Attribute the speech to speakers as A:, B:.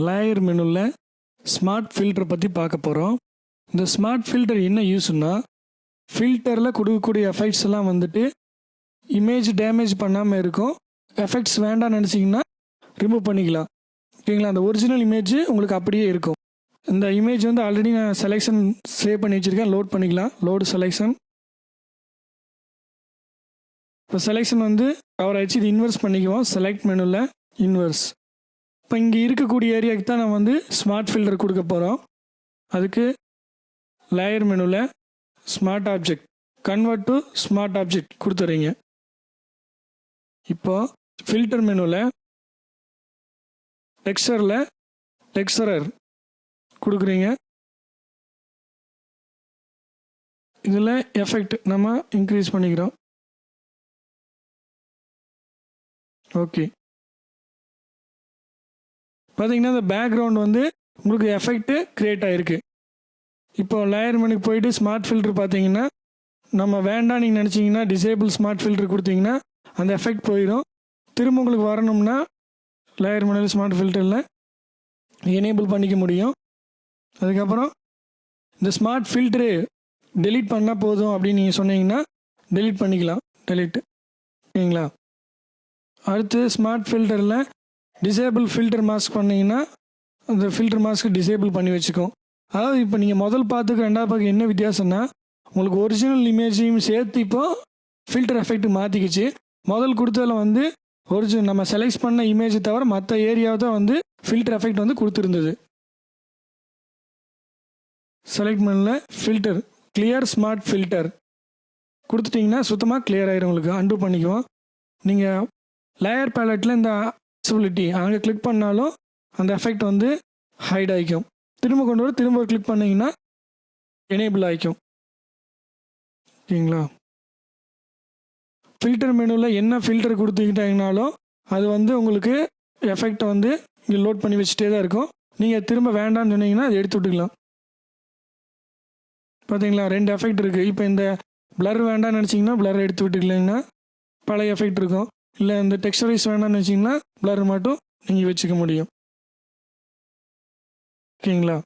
A: Layer மெனுவில் smart ஃபில்டரை பற்றி பார்க்க போகிறோம். இந்த ஸ்மார்ட் ஃபில்டர் என்ன யூஸ்னா, ஃபில்டரில் கொடுக்கக்கூடிய எஃபெக்ட்ஸ் எல்லாம் வந்துட்டு இமேஜ் டேமேஜ் பண்ணாமல் இருக்கும். எஃபெக்ட்ஸ் வேண்டாம்னு நினச்சிங்கன்னா ரிமூவ் பண்ணிக்கலாம். ஓகேங்களா? அந்த ஒரிஜினல் இமேஜ் உங்களுக்கு அப்படியே இருக்கும். இந்த இமேஜ் வந்து ஆல்ரெடி நான் செலெக்ஷன் சேவ் பண்ணி வச்சுருக்கேன். லோட் பண்ணிக்கலாம். Load selection. இப்போ செலெக்ஷன் வந்து கவர் ஆகிடுச்சு. இது இன்வெர்ஸ் பண்ணிக்குவோம். செலக்ட் மெனுவில் இன்வெர்ஸ். இப்போ இங்கே இருக்கக்கூடிய ஏரியாவுக்கு தான் நம்ம வந்து ஸ்மார்ட் ஃபில்டர் கொடுக்க போகிறோம். அதுக்கு லேயர் மெனுவில் smart object convert to smart object கொடுத்துறீங்க. இப்போ ஃபில்டர் மெனுவில் டெக்ஸ்சரில் டெக்ஸ்சரர் கொடுக்குறீங்க. இதில் எஃபெக்ட் நம்ம இன்க்ரீஸ் பண்ணிக்கிறோம். ஓகே, பார்த்தீங்கன்னா இந்த பேக்ரவுண்ட் வந்து உங்களுக்கு எஃபெக்ட்டு க்ரியேட் ஆகிருக்கு. இப்போ லேயர் மெனுக்கு போயிட்டு ஸ்மார்ட் ஃபில்டர் பார்த்தீங்கன்னா, நம்ம வேண்டாம் நீங்கள் நினச்சிங்கன்னா டிசேபிள் ஸ்மார்ட் ஃபில்டர் கொடுத்தீங்கன்னா அந்த எஃபெக்ட் போயிடும். திரும்ப உங்களுக்கு வரணும்னா லேயர் மெனுவில் ஸ்மார்ட் ஃபில்டரில் எனேபிள் பண்ணிக்க முடியும். அதுக்கப்புறம் இந்த ஸ்மார்ட் ஃபில்டரு டெலீட் பண்ணால் போதும் அப்படின்னு நீங்கள் சொன்னீங்கன்னா டெலீட் பண்ணிக்கலாம். டெலீட். ஓகேங்களா? அடுத்து ஸ்மார்ட் ஃபில்டரில் டிசேபிள் ஃபில்டர் மாஸ்க் பண்ணிங்கன்னா அந்த ஃபில்டர் மாஸ்க்கு டிசேபிள் பண்ணி வச்சுக்கோம். அதாவது இப்போ நீங்கள் முதல் பார்த்துக்கு ரெண்டாவது பார்க்க என்ன வித்தியாசம்னா, உங்களுக்கு ஒரிஜினல் இமேஜையும் சேர்த்து இப்போ ஃபில்டர் எஃபெக்ட் மாற்றிக்கிச்சு. முதல் கொடுத்ததில் வந்து ஒரிஜினல் நம்ம செலக்ட் பண்ண இமேஜை தவிர மற்ற ஏரியாவை தான் வந்து ஃபில்டர் எஃபெக்ட் வந்து கொடுத்துருந்தது. செலக்ட் பண்ணல ஃபில்டர் கிளியர் ஸ்மார்ட் ஃபில்டர் கொடுத்துட்டிங்கன்னா சுத்தமாக கிளியர் ஆகிடும். உங்களுக்கு அன்டூ பண்ணிக்குவோம். நீங்கள் லேயர் பேலட்டில் இந்த விசிபிலிட்டி அங்கே கிளிக் பண்ணாலும் அந்த எஃபெக்ட் வந்து ஹைட் ஆகிக்கும். திரும்ப கொண்டு வர திரும்ப ஒரு கிளிக் பண்ணிங்கன்னா எனேபிள் ஆகிக்கும். ஓகேங்களா? ஃபில்டர் மெனுவில் என்ன ஃபில்டர் கொடுத்துக்கிட்டாங்கனாலும் அது வந்து உங்களுக்கு எஃபெக்டை வந்து இங்கே லோட் பண்ணி வச்சுட்டே தான் இருக்கும். நீங்கள் திரும்ப வேண்டாம்னு சொன்னீங்கன்னா அதை எடுத்து விட்டுக்கலாம். பார்த்தீங்களா? ரெண்டு எஃபெக்ட் இருக்குது. இப்போ இந்த பிளர் வேண்டாம்னு நினச்சிங்கன்னா பிளர் எடுத்து விட்டுக்கலைங்கன்னா பழைய எஃபெக்ட் இருக்கும். இல்லை இந்த டெக்ஸ்சரைஸ் வேண்டாம்னு நினச்சிங்கன்னா பிளர் மட்டும் நீங்கள் வச்சுக்க முடியும். ஓகேங்களா?